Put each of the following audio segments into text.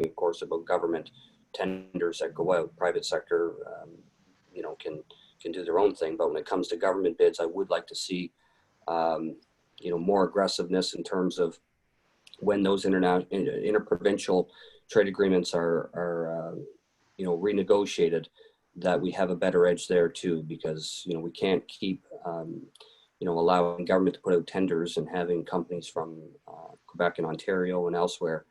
of course, about government tenders that go out. Private sector, you know, can do their own thing. But when it comes to government bids, I would like to see, you know, more aggressiveness in terms of when those interprovincial trade agreements are you know, renegotiated, that we have a better edge there too, because, you know, we can't keep, you know, allowing government to put out tenders and having companies from Quebec and Ontario and elsewhere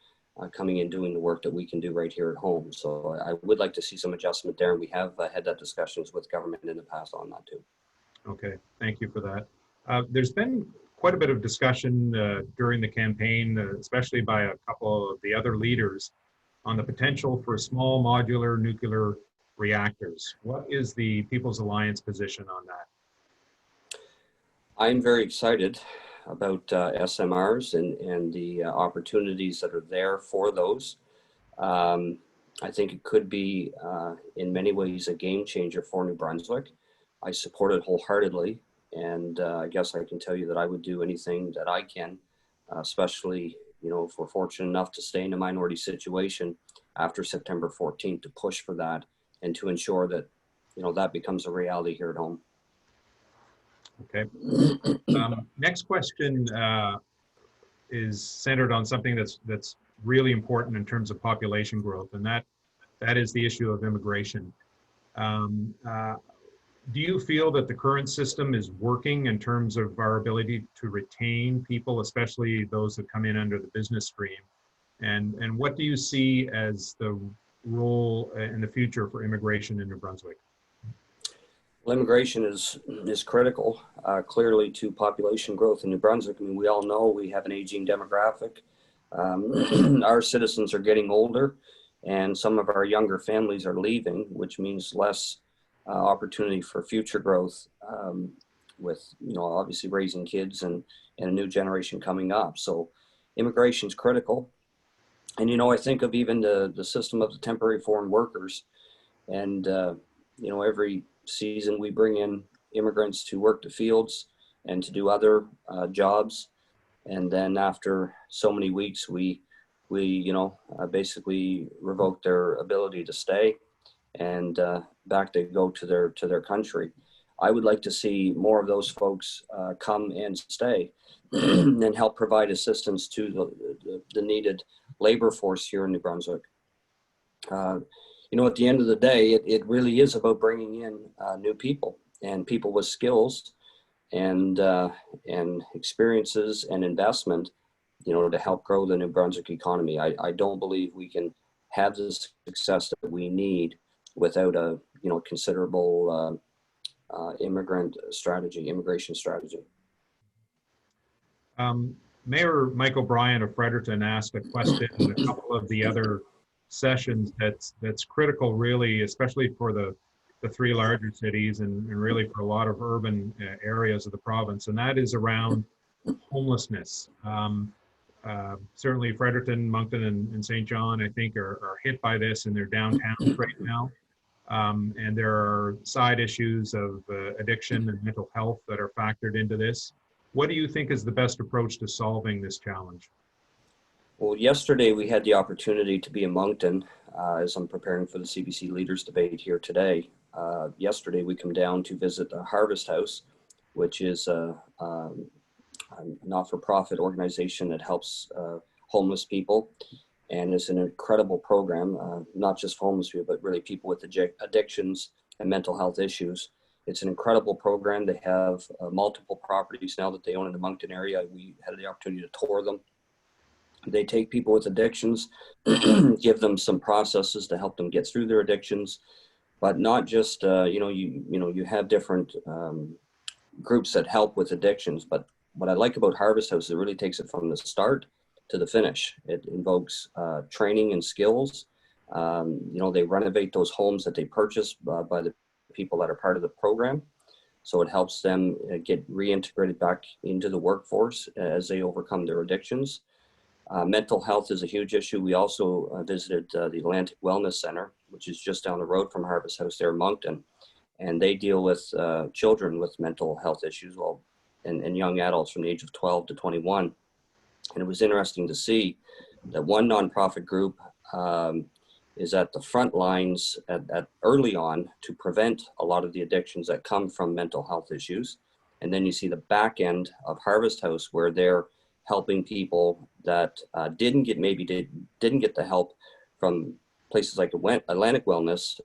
coming in doing the work that we can do right here at home. So I would like to see some adjustment there, and we have had that discussions with government in the past on that too. Okay, thank you for that. There's been quite a bit of discussion during the campaign, especially by a couple of the other leaders, on the potential for small modular nuclear reactors. What is the People's Alliance position on that? I'm very excited about SMRs and the opportunities that are there for those. I think it could be in many ways a game changer for New Brunswick. I support it wholeheartedly, and I guess I can tell you that I would do anything that I can, especially, you know, if we're fortunate enough to stay in a minority situation after September 14th, to push for that and to ensure that, you know, that becomes a reality here at home. Okay. Next question is centered on something that's really important in terms of population growth, and that is the issue of immigration. Do you feel that the current system is working in terms of our ability to retain people, especially those that come in under the business stream? And what do you see as the role in the future for immigration in New Brunswick? Well, immigration is critical, clearly, to population growth in New Brunswick. I mean, we all know we have an aging demographic. Our citizens are getting older, and some of our younger families are leaving, which means less opportunity for future growth, with, you know, obviously raising kids and a new generation coming up. So immigration is critical. And, you know, I think of even the system of the temporary foreign workers, and, you know, every season we bring in immigrants to work the fields and to do other jobs. And then after so many weeks, we you know, basically revoke their ability to stay, and back they go to their country. I would like to see more of those folks come and stay and help provide assistance to the needed labor force here in New Brunswick. You know, at the end of the day, it really is about bringing in new people, and people with skills and experiences and investment, you know, to help grow the New Brunswick economy. I don't believe we can have the success that we need without a, you know, considerable immigration strategy. Mayor Mike O'Brien of Fredericton asked a question in a couple of the other sessions that's critical, really, especially for the three larger cities and really for a lot of urban areas of the province, and that is around homelessness. Certainly Fredericton, Moncton, and St. John, I think, are hit by this in their downtowns right now. And there are side issues of addiction and mental health that are factored into this. What do you think is the best approach to solving this challenge? Well, yesterday we had the opportunity to be in Moncton as I'm preparing for the CBC Leaders Debate here today. Yesterday we come down to visit the Harvest House, which is a not-for-profit organization that helps homeless people. And it's an incredible program, not just for homeless people, but really people with addictions and mental health issues. It's an incredible program. They have multiple properties now that they own in the Moncton area. We had the opportunity to tour them. They take people with addictions, give them some processes to help them get through their addictions, but not just, you have different groups that help with addictions. But what I like about Harvest House is it really takes it from the start to the finish. It invokes training and skills. They renovate those homes that they purchase by the people that are part of the program. So it helps them get reintegrated back into the workforce as they overcome their addictions. Mental health is a huge issue. We also visited the Atlantic Wellness Center, which is just down the road from Harvest House there in Moncton. And they deal with children with mental health issues, and young adults from the age of 12 to 21. And it was interesting to see that one nonprofit group is at the front lines at early on to prevent a lot of the addictions that come from mental health issues. And then you see the back end of Harvest House, where they're helping people that didn't get the help from places like Atlantic Wellness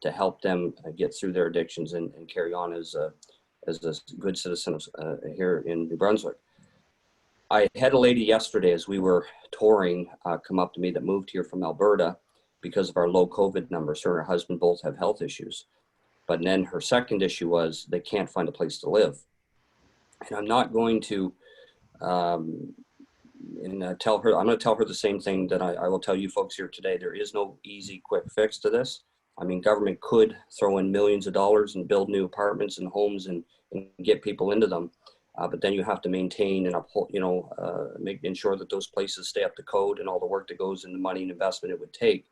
to help them get through their addictions and carry on as a good citizen here in New Brunswick. I had a lady yesterday as we were touring come up to me that moved here from Alberta because of our low COVID numbers. Her and her husband both have health issues. But then her second issue was they can't find a place to live. And I'm not going to tell her, I'm going to tell her the same thing that I will tell you folks here today. There is no easy, quick fix to this. I mean, government could throw in millions of dollars and build new apartments and homes and get people into them. But then you have to maintain and uphold, ensure that those places stay up to code and all the work that goes into money and investment it would take.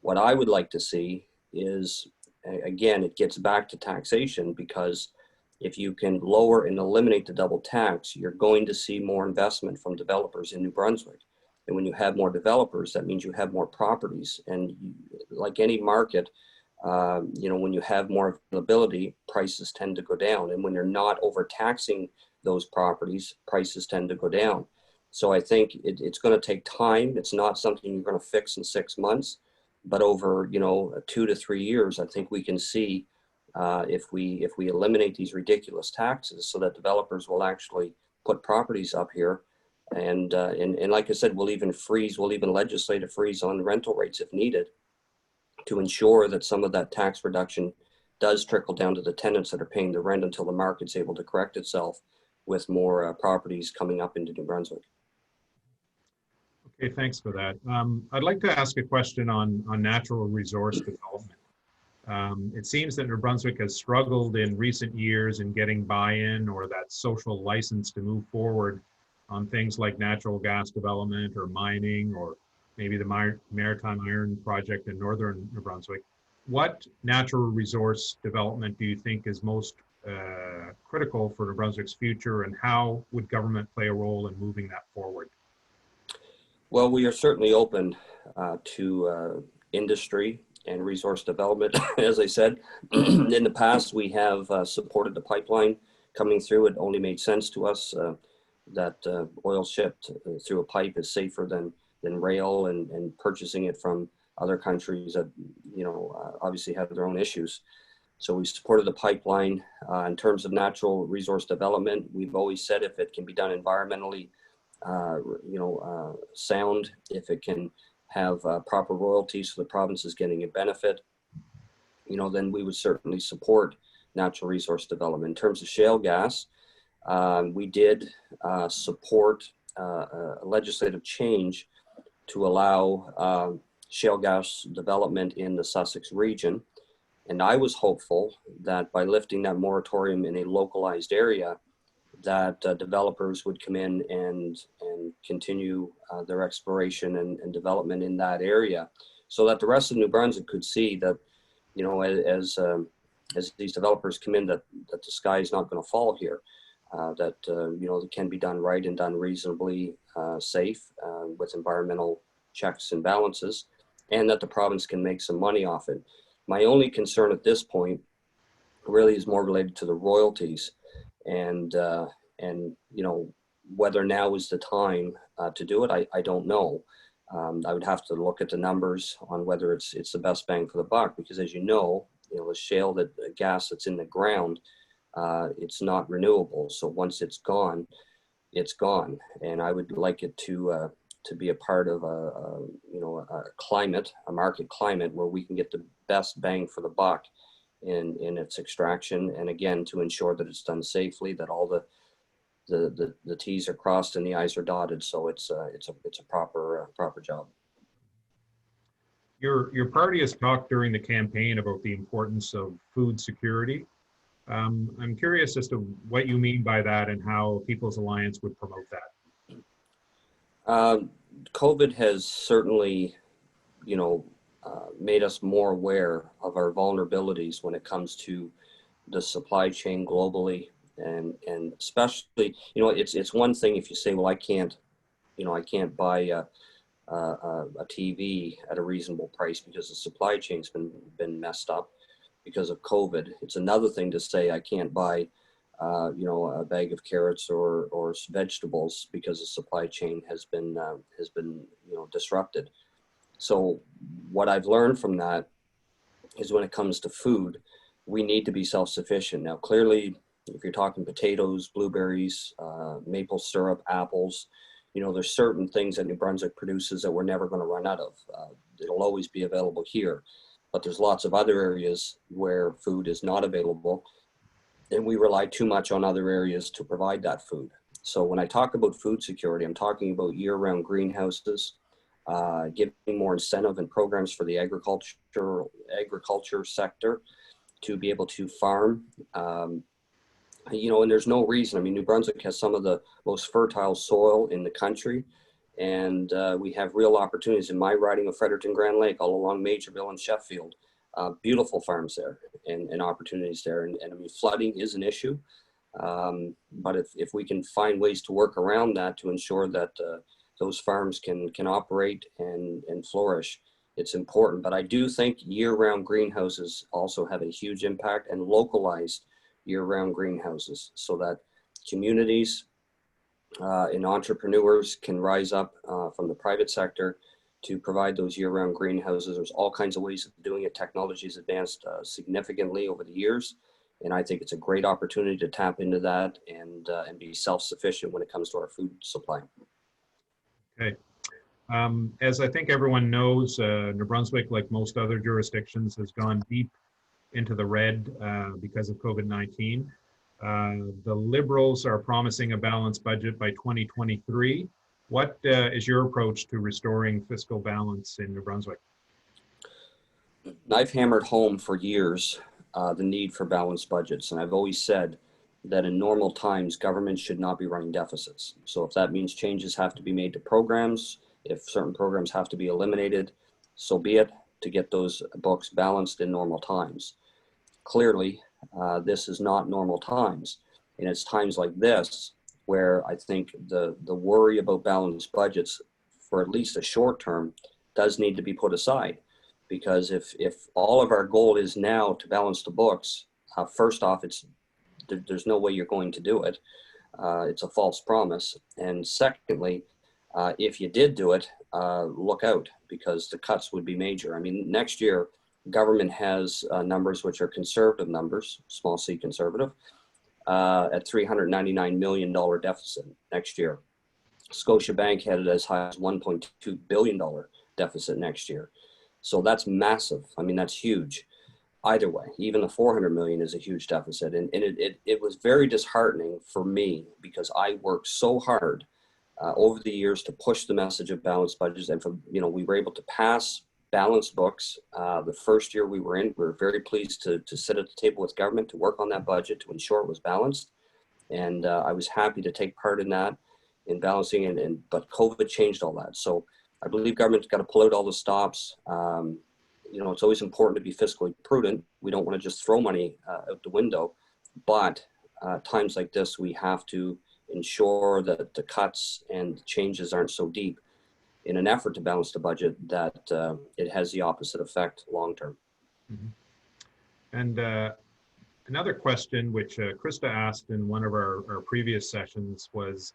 What I would like to see is, again, it gets back to taxation, because if you can lower and eliminate the double tax, you're going to see more investment from developers in New Brunswick. And when you have more developers, that means you have more properties. And like any market, when you have more availability, prices tend to go down. And when you're not overtaxing those properties, prices tend to go down. So I think it's going to take time. It's not something you're going to fix in 6 months, but over 2 to 3 years, I think we can see if we eliminate these ridiculous taxes, so that developers will actually put properties up here. And like I said, we'll even legislate a freeze on rental rates if needed, to ensure that some of that tax reduction does trickle down to the tenants that are paying the rent until the market's able to correct itself with more properties coming up into New Brunswick. Okay, thanks for that. I'd like to ask a question on natural resource development. It seems that New Brunswick has struggled in recent years in getting buy-in or that social license to move forward on things like natural gas development or mining, or maybe the Maritime Iron Project in northern New Brunswick. What natural resource development do you think is most critical for New Brunswick's future, and how would government play a role in moving that forward? Well, we are certainly open to industry and resource development. As I said, in the past, we have supported the pipeline coming through. It only made sense to us that oil shipped through a pipe is safer than rail, and purchasing it from other countries that, obviously have their own issues. So we supported the pipeline. In terms of natural resource development, we've always said if it can be done environmentally sound, if it can have proper royalties so the province is getting a benefit, then we would certainly support natural resource development. In terms of shale gas, we did support a legislative change to allow shale gas development in the Sussex region. And I was hopeful that by lifting that moratorium in a localized area, that developers would come in and continue their exploration and development in that area, so that the rest of New Brunswick could see that, as these developers come in, that the sky is not going to fall here, that it can be done right and done reasonably safe with environmental checks and balances, and that the province can make some money off it. My only concern at this point really is more related to the royalties, and whether now is the time to do it. I don't know. I would have to look at the numbers on whether it's the best bang for the buck, because as the shale, the gas that's in the ground, it's not renewable. So once it's gone, it's gone. And I would like it to be a part of a market climate where we can get the best bang for the buck in its extraction, and again, to ensure that it's done safely, that all the T's are crossed and the I's are dotted, so it's a proper job. Your party has talked during the campaign about the importance of food security. I'm curious as to what you mean by that and how People's Alliance would promote that. COVID has certainly, made us more aware of our vulnerabilities when it comes to the supply chain globally, and especially, it's one thing if you say, well, I can't buy a TV at a reasonable price because the supply chain's been messed up because of COVID. It's another thing to say I can't buy, a bag of carrots or vegetables because the supply chain has been disrupted. So what I've learned from that is when it comes to food, we need to be self-sufficient. Now, clearly, if you're talking potatoes, blueberries, maple syrup, apples, there's certain things that New Brunswick produces that we're never going to run out of. It'll always be available here, but there's lots of other areas where food is not available, and we rely too much on other areas to provide that food. So when I talk about food security, I'm talking about year-round greenhouses, giving more incentive and programs for the agriculture sector to be able to farm. And there's no reason. I mean, New Brunswick has some of the most fertile soil in the country, and we have real opportunities in my riding of Fredericton Grand Lake, all along Majorville and Sheffield. Beautiful farms there and opportunities there. And I mean, flooding is an issue, but if we can find ways to work around that to ensure that those farms can operate and flourish, it's important. But I do think year-round greenhouses also have a huge impact, and localized year-round greenhouses, so that communities and entrepreneurs can rise up from the private sector to provide those year-round greenhouses. There's all kinds of ways of doing it. Technology has advanced significantly over the years, and I think it's a great opportunity to tap into that and be self-sufficient when it comes to our food supply. Okay. As I think everyone knows, New Brunswick, like most other jurisdictions, has gone deep into the red because of COVID-19. The Liberals are promising a balanced budget by 2023. What is your approach to restoring fiscal balance in New Brunswick? I've hammered home for years the need for balanced budgets, and I've always said that in normal times, government should not be running deficits. So if that means changes have to be made to programs, if certain programs have to be eliminated, so be it, to get those books balanced in normal times. Clearly, this is not normal times, and it's times like this where I think the worry about balanced budgets for at least a short term does need to be put aside, because if all of our goal is now to balance the books, first off, there's no way you're going to do it. It's a false promise. And secondly, if you did do it, look out, because the cuts would be major. I mean, next year, government has numbers which are conservative numbers, small c conservative, at $399 million deficit next year. Scotiabank had it as high as $1.2 billion deficit next year. So that's massive. I mean, that's huge. Either way, even the 400 million is a huge deficit. And it was very disheartening for me, because I worked so hard over the years to push the message of balanced budgets. And we were able to pass balanced books. The first year we were very pleased to sit at the table with government to work on that budget to ensure it was balanced. And I was happy to take part in that, in balancing, but COVID changed all that. So I believe government's got to pull out all the stops. It's always important to be fiscally prudent. We don't want to just throw money out the window, but times like this, we have to ensure that the cuts and changes aren't so deep, in an effort to balance the budget, that it has the opposite effect long term. Mm-hmm. And another question which Krista asked in one of our previous sessions was,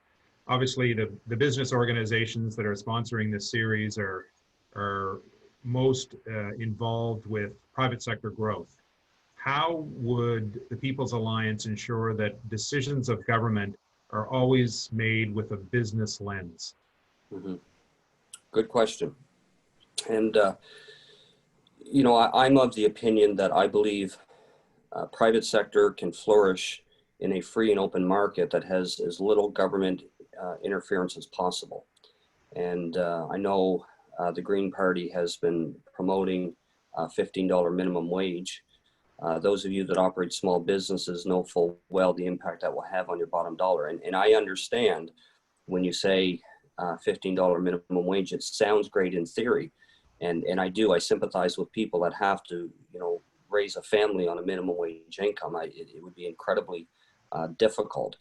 obviously the business organizations that are sponsoring this series are most involved with private sector growth. How would the People's Alliance ensure that decisions of government are always made with a business lens? Mm-hmm. Good question. And, I'm of the opinion that I believe private sector can flourish in a free and open market that has as little government interference as possible. And I know the Green Party has been promoting $15 minimum wage. Those of you that operate small businesses know full well the impact that will have on your bottom dollar. And I understand when you say $15 minimum wage, it sounds great in theory. And I sympathize with people that have to, raise a family on a minimum wage income. It would be incredibly difficult.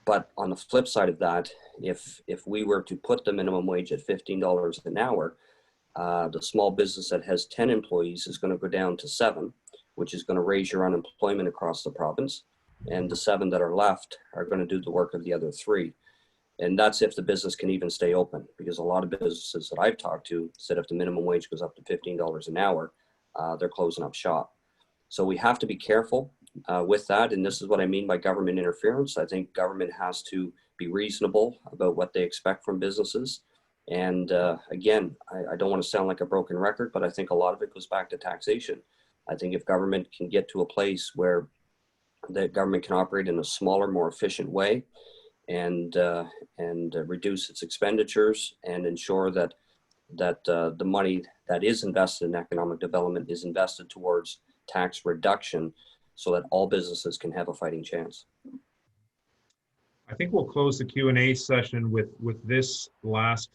But on the flip side of that, if we were to put the minimum wage at $15 an hour, the small business that has 10 employees is going to go down to 7, which is going to raise your unemployment across the province. And the 7 that are left are going to do the work of the other 3. And that's if the business can even stay open, because a lot of businesses that I've talked to said if the minimum wage goes up to $15 an hour, they're closing up shop. So we have to be careful with that. And this is what I mean by government interference. I think government has to be reasonable about what they expect from businesses. And again, I don't want to sound like a broken record, but I think a lot of it goes back to taxation. I think if government can get to a place where the government can operate in a smaller, more efficient way, and reduce its expenditures and ensure that the money that is invested in economic development is invested towards tax reduction, so that all businesses can have a fighting chance. I think we'll close the Q&A session with this last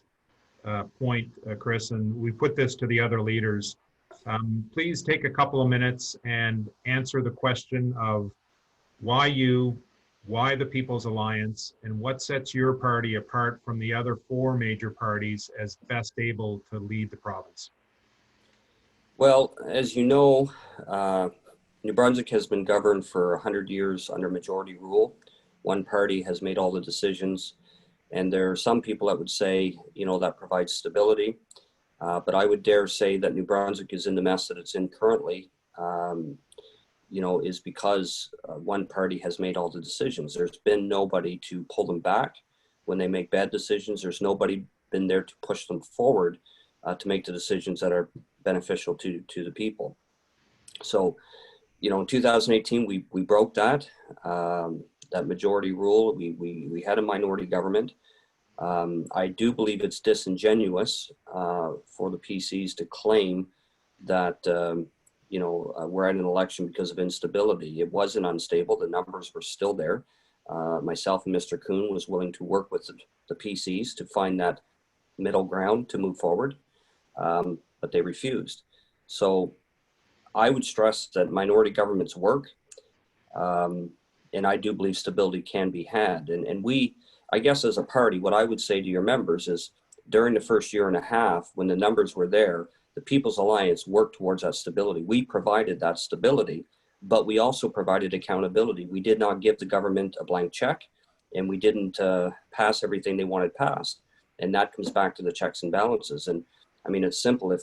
point, Kris, and we put this to the other leaders. Please take a couple of minutes and answer the question of why you, why the People's Alliance, and what sets your party apart from the other 4 major parties as best able to lead the province? Well, as you know, New Brunswick has been governed for 100 years under majority rule. One party has made all the decisions, and there are some people that would say, you know, that provides stability. But I would dare say that New Brunswick is in the mess that it's in currently, you know, is because one party has made all the decisions. There's been nobody to pull them back when they make bad decisions. There's nobody been there to push them forward to make the decisions that are beneficial to the people. So, you know, in 2018, we broke that majority rule. We had a minority government. I do believe it's disingenuous for the PCs to claim that, you know, we're at an election because of instability. It wasn't unstable. The numbers were still there. Myself and Mr. Kuhn was willing to work with the PCs to find that middle ground to move forward, but they refused. So I would stress that minority governments work, and I do believe stability can be had. And we, I guess as a party, what I would say to your members is during the first year and a half, when the numbers were there, the People's Alliance worked towards that stability. We provided that stability, but we also provided accountability. We did not give the government a blank check, and we didn't pass everything they wanted passed. And that comes back to the checks and balances. And I mean, it's simple.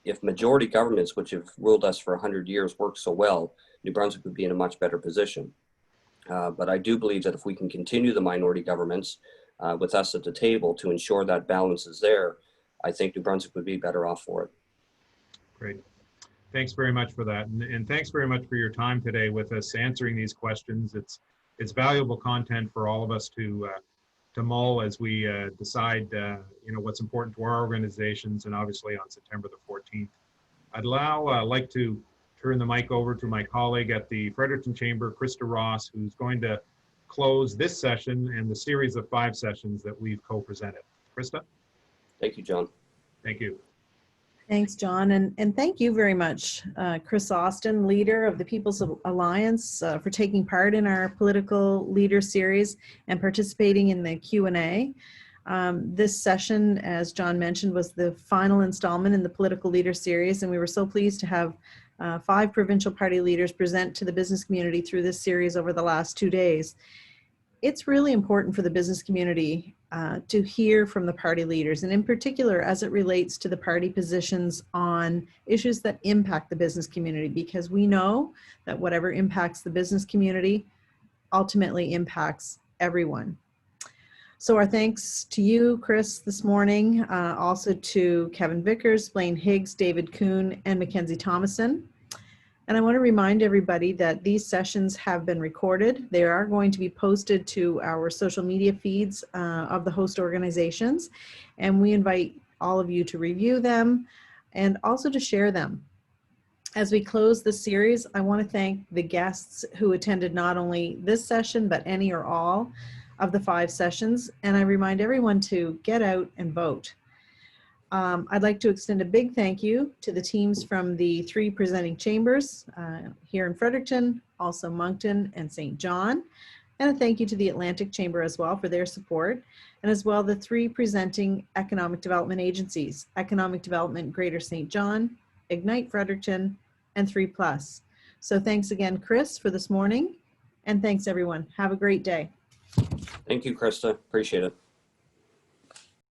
If majority governments, which have ruled us for 100 years, work so well, New Brunswick would be in a much better position. But I do believe that if we can continue the minority governments with us at the table to ensure that balance is there, I think New Brunswick would be better off for it. Great. Thanks very much for that. And thanks very much for your time today with us answering these questions. It's valuable content for all of us to mull as we decide you know, what's important to our organizations, and obviously on September the 14th. I'd now like to turn the mic over to my colleague at the Fredericton Chamber, Krista Ross, who's going to close this session and the series of 5 sessions that we've co-presented. Krista? Thank you, John. Thank you. Thanks, John. And thank you very much, Kris Austin, leader of the People's Alliance, for taking part in our political leader series and participating in the Q&A. This session, as John mentioned, was the final installment in the political leader series, and we were so pleased to have 5 provincial party leaders present to the business community through this series over the last 2 days. It's really important for the business community to hear from the party leaders, and in particular as it relates to the party positions on issues that impact the business community, because we know that whatever impacts the business community ultimately impacts everyone. So our thanks to you, Kris, this morning, also to Kevin Vickers, Blaine Higgs, David Kuhn, and Mackenzie Thomason. And I want to remind everybody that these sessions have been recorded. They are going to be posted to our social media feeds of the host organizations. And we invite all of you to review them and also to share them. As we close the series, I want to thank the guests who attended not only this session, but any or all of the 5 sessions. And I remind everyone to get out and vote. I'd like to extend a big thank you to the teams from the 3 presenting chambers here in Fredericton, also Moncton and St. John. And a thank you to the Atlantic Chamber as well for their support, and as well the 3 presenting economic development agencies: Economic Development Greater St. John, Ignite Fredericton, and 3+. So thanks again, Kris, for this morning, and thanks everyone. Have a great day. Thank you, Krista. Appreciate it.